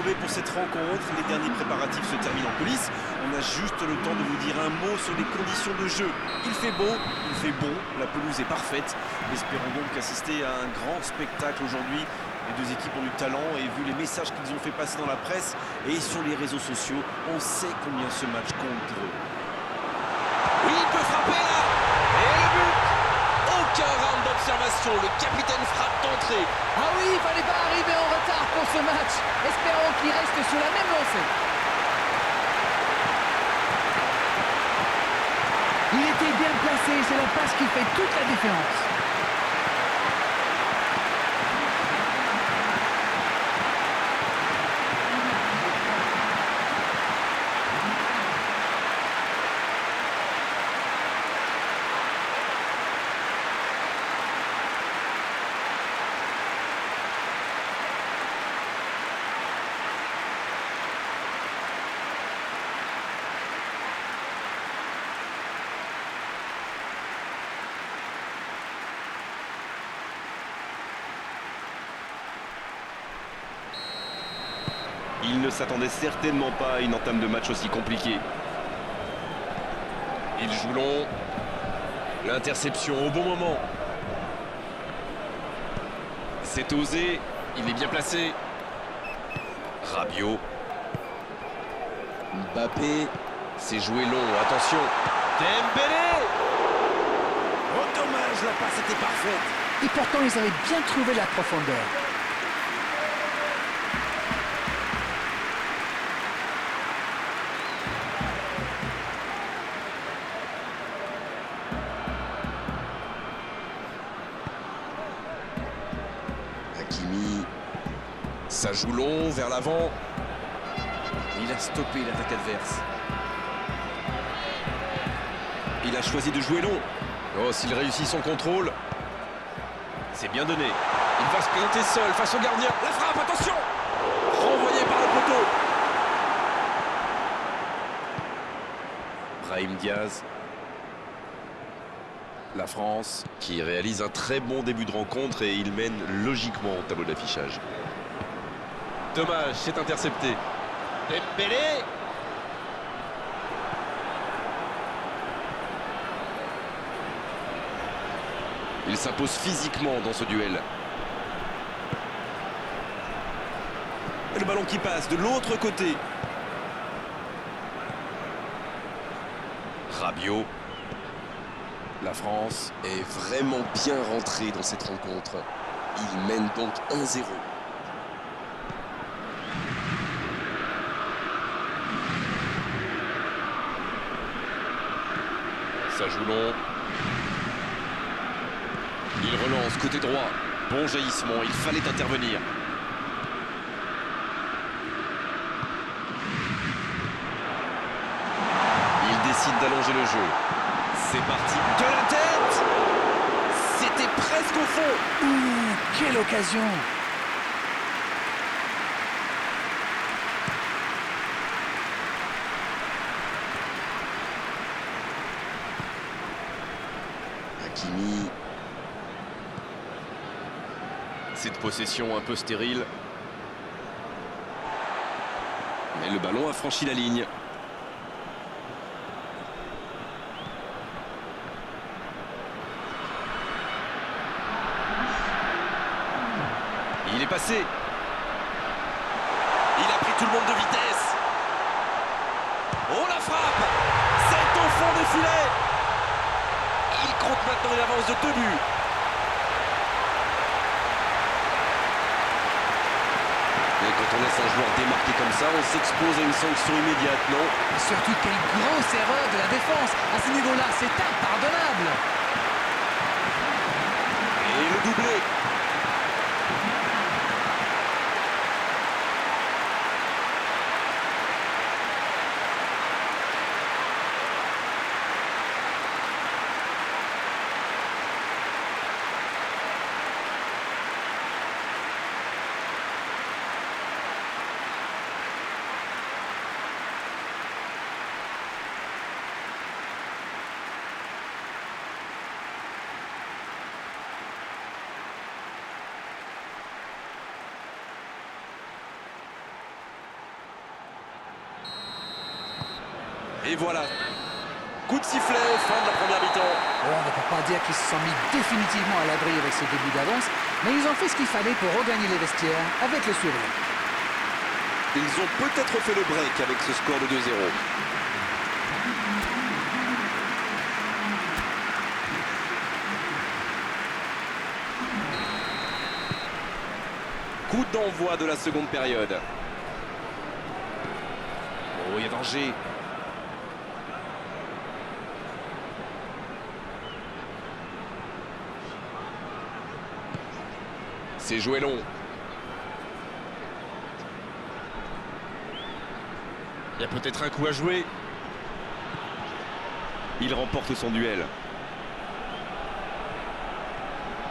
retrouver pour cette rencontre. Les derniers préparatifs se terminent en coulisses. On a juste le temps de vous dire un mot sur les conditions de jeu. Il fait beau, il fait bon, la pelouse est parfaite. Espérons donc assister à un grand spectacle aujourd'hui. Les deux équipes ont du talent et vu les messages qu'ils ont fait passer dans la presse et sur les réseaux sociaux, on sait combien ce match compte pour eux. Oui, il peut frapper là. Et le but. Aucun round d'observation, le capitaine frappe d'entrée. Ah oui, il fallait pas arriver en retard pour ce match. Espérons qu'il reste sur la même lancée. Il était bien placé, c'est la passe qui fait toute la différence. Il ne s'attendait certainement pas à une entame de match aussi compliquée. Il joue long. L'interception au bon moment. C'est osé. Il est bien placé. Rabiot. Mbappé. C'est joué long. Attention. Dembélé. Oh dommage, la passe était parfaite. Et pourtant, ils avaient bien trouvé la profondeur. Hakimi. Ça joue long vers l'avant. Il a stoppé l'attaque adverse. Il a choisi de jouer long. Oh, s'il réussit son contrôle. C'est bien donné. Il va se planter seul face au gardien. La frappe, attention. Renvoyé par le poteau. Brahim Diaz. La France qui réalise un très bon début de rencontre et il mène logiquement au tableau d'affichage. Dommage, c'est intercepté. Dembélé. Il s'impose physiquement dans ce duel. Et le ballon qui passe de l'autre côté. Rabiot. La France est vraiment bien rentrée dans cette rencontre. Il mène donc 1-0. Ça joue long. Il relance côté droit. Bon jaillissement, il fallait intervenir. Il décide d'allonger le jeu. C'est parti de la tête. C'était presque au fond. Ouh, quelle occasion! Hakimi. Cette possession un peu stérile. Mais le ballon a franchi la ligne. Il est passé. Il a pris tout le monde de vitesse. Oh la frappe. C'est au fond des filets. Il compte maintenant une avance de 2 buts. Et quand on laisse un joueur démarqué comme ça, on s'expose à une sanction immédiate, non? Surtout quelle grosse erreur de la défense. À ce niveau-là, c'est impardonnable. Et le doublé. Et voilà. Coup de sifflet, fin de la première mi-temps. Bon, on ne peut pas dire qu'ils se sont mis définitivement à l'abri avec ce début d'avance, mais ils ont fait ce qu'il fallait pour regagner les vestiaires avec le sourire. Ils ont peut-être fait le break avec ce score de 2-0. Coup d'envoi de la seconde période. Oh, il y a danger. C'est joué long. Il y a peut-être un coup à jouer. Il remporte son duel.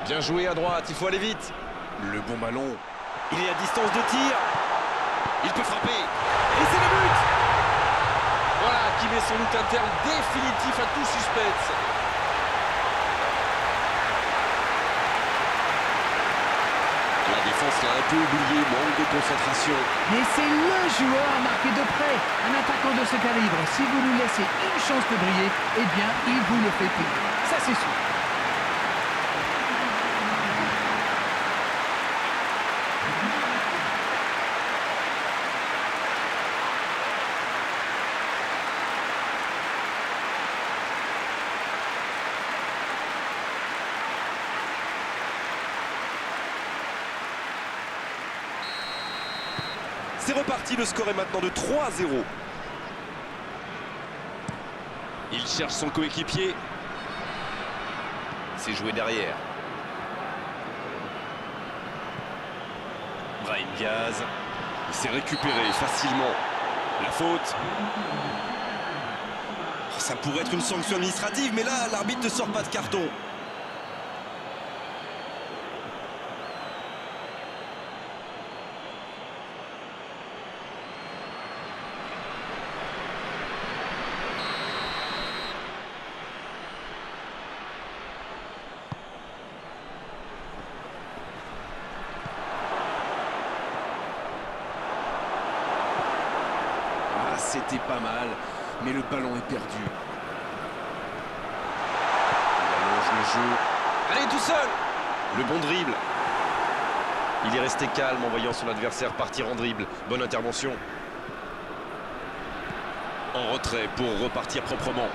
Bien joué à droite, il faut aller vite. Le bon ballon. Il est à distance de tir. Il peut frapper. Et c'est le but. Voilà qui met sans doute un terme définitif à tout suspense. La défense l'a un peu oublié, manque de concentration. Mais c'est le joueur à marquer de près. Un attaquant de ce calibre, si vous lui laissez une chance de briller, eh bien, il vous le fait payer. Ça, c'est sûr. C'est reparti, le score est maintenant de 3-0. Il cherche son coéquipier. C'est joué derrière. Brahim Diaz. Il s'est récupéré facilement. La faute. Ça pourrait être une sanction administrative, mais là, l'arbitre ne sort pas de carton. C'était pas mal, mais le ballon est perdu. Il allonge le jeu. Allez, tout seul. Le bon dribble. Il est resté calme en voyant son adversaire partir en dribble. Bonne intervention. En retrait pour repartir proprement.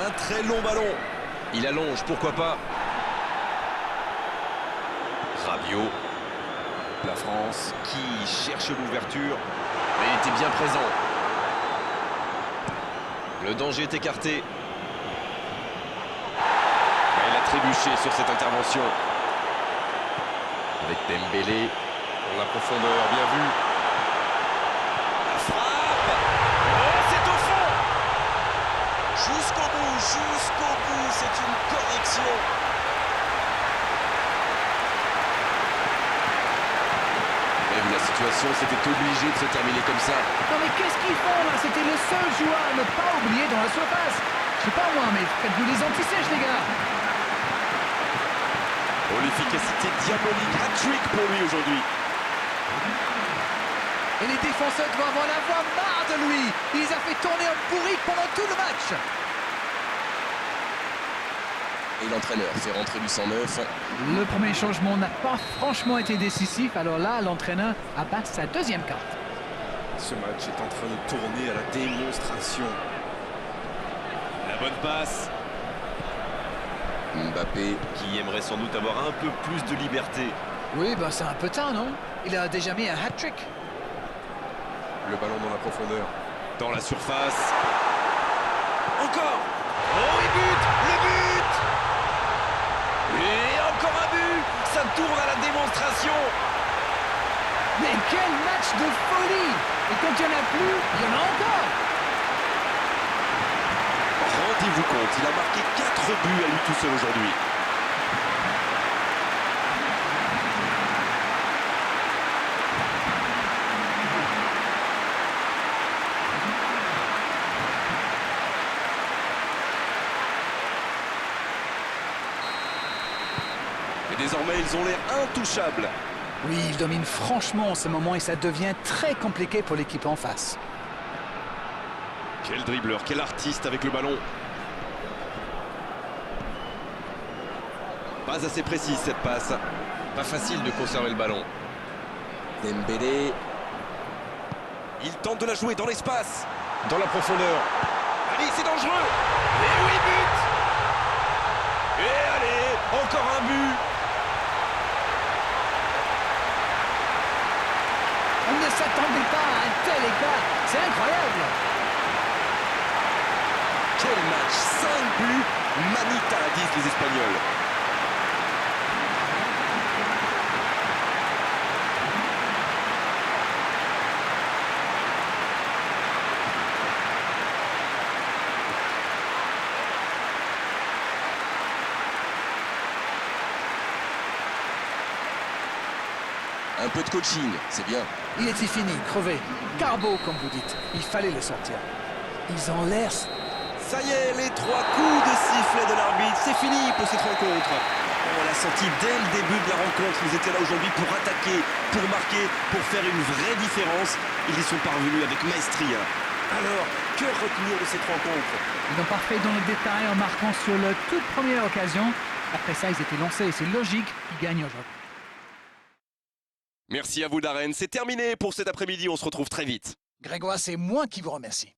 Un très long ballon. Il allonge, pourquoi pas. Rabiot. La France qui cherche l'ouverture. Mais il était bien présent. Le danger est écarté. Elle a trébuché sur cette intervention. Avec Dembélé. Dans la profondeur, bien vu. La frappe. Oh, c'est au fond. Jusqu'au bout, c'est une correction. La situation, c'était obligé de se terminer comme ça. Non mais qu'est-ce qu'ils font là? C'était le seul joueur à ne pas oublier dans la surface. Je sais pas moi, mais faites-vous les anti-sèches, les gars. Oh, l'efficacité diabolique, hat-trick pour lui aujourd'hui. Et les défenseurs doivent en avoir marre de lui. Il les a fait tourner en bourrique pendant tout le match. Et l'entraîneur fait rentrer du 109. Le premier changement n'a pas franchement été décisif, alors là, l'entraîneur abat sa deuxième carte. Ce match est en train de tourner à la démonstration. La bonne passe. Mbappé. Qui aimerait sans doute avoir un peu plus de liberté. Oui, bah c'est un peu tard, non? Il a déjà mis un hat-trick. Le ballon dans la profondeur. Dans la surface. Encore. Oh, il bute. Le but. Et encore un but. Ça tourne à la démonstration. Mais quel match de folie! Et quand il n'y en a plus, il y en a encore! Rendez-vous compte, il a marqué 4 buts à lui tout seul aujourd'hui. Et désormais, ils ont l'air intouchables. Oui, il domine franchement en ce moment et ça devient très compliqué pour l'équipe en face. Quel dribbleur, quel artiste avec le ballon. Pas assez précise cette passe. Pas facile de conserver le ballon. Dembélé. Il tente de la jouer dans l'espace. Dans la profondeur. Allez, c'est dangereux. Et oui, but. Et allez, encore un but. On ne s'attendait pas à un tel écart. C'est incroyable. Quel match, 5 buts. Manita, disent les Espagnols. Un peu de coaching, c'est bien. Il était fini, crevé. Carbo, comme vous dites. Il fallait le sortir. Ils ont l'air... Ça y est, les 3 coups de sifflet de l'arbitre, c'est fini pour cette rencontre. On l'a senti dès le début de la rencontre, ils étaient là aujourd'hui pour attaquer, pour marquer, pour faire une vraie différence. Ils y sont parvenus avec maestria. Alors, que retenir de cette rencontre? Ils ont parfait dans le détail en marquant sur la toute première occasion. Après ça, ils étaient lancés et c'est logique qu'ils gagnent aujourd'hui. Merci à vous Darren, c'est terminé pour cet après-midi, on se retrouve très vite. Grégoire, c'est moi qui vous remercie.